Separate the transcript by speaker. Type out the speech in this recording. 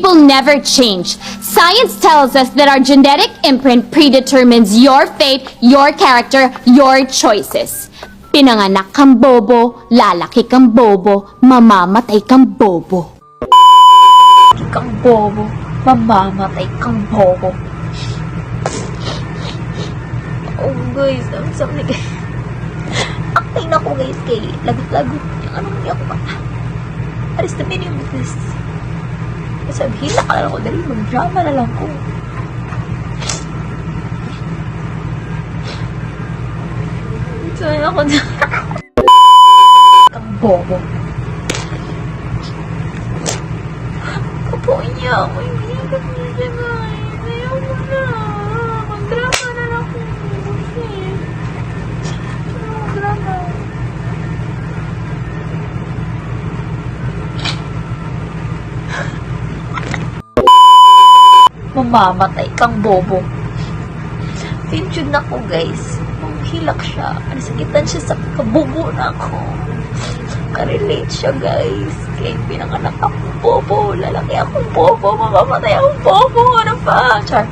Speaker 1: people never change. Science tells us that our genetic imprint predetermines your fate, your character, your choices. Pinanganak kang bobo, lalaki kang bobo, mamamatay kang bobo.
Speaker 2: Kang bobo, mamamatay kang bobo. Oh guys, ang sabi guys. Acting ako guys kay lagot-lagot. Anong niya ako ba? What is the meaning of this? Sabihin na ka lang ako, dali mag-drama na lang ko. Saan ako na? Kang bobo. Kapuin niya ako. Yung hinigat niya dyan guys. Ayaw mo na. Mag-drama na lang ko. Mag-drama. Mamamatay kang bobo. Tinsyod na ko guys. Hilak siya. Nasakitan siya sa kabubo na ako. Karelate siya, guys. Kaya pinanganak akong bobo. Lalaki akong bobo. Mamamatay akong bobo. Ano pa? Char.